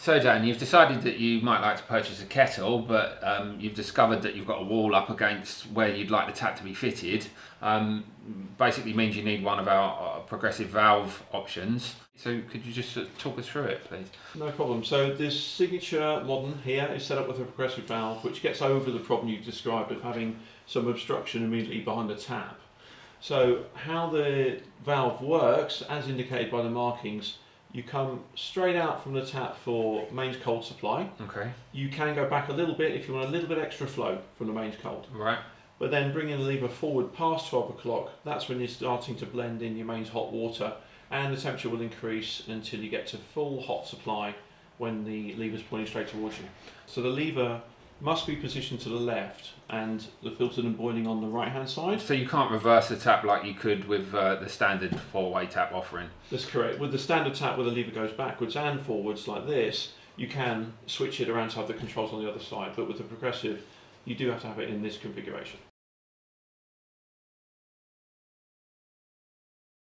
So Dan, you've decided that you might like to purchase a kettle, but you've discovered that you've got a wall up against where you'd like the tap to be fitted. Basically means you need one of our progressive valve options. So could you just talk us through it, please? No problem. So this signature modern here is set up with a progressive valve, which gets over the problem you described of having some obstruction immediately behind the tap. So how the valve works, as indicated by the markings, you come straight out from the tap for mains cold supply. Okay. You can go back a little bit if you want a little bit extra flow from the mains cold. Right. But then bringing the lever forward past 12 o'clock, that's when you're starting to blend in your mains hot water, and the temperature will increase until you get to full hot supply when the lever's pointing straight towards you. So the lever must be positioned to the left and the filtered and boiling on the right hand side. So you can't reverse the tap like you could with the standard four-way tap offering? That's correct. With the standard tap where the lever goes backwards and forwards like this, you can switch it around to have the controls on the other side, but with the progressive you do have to have it in this configuration.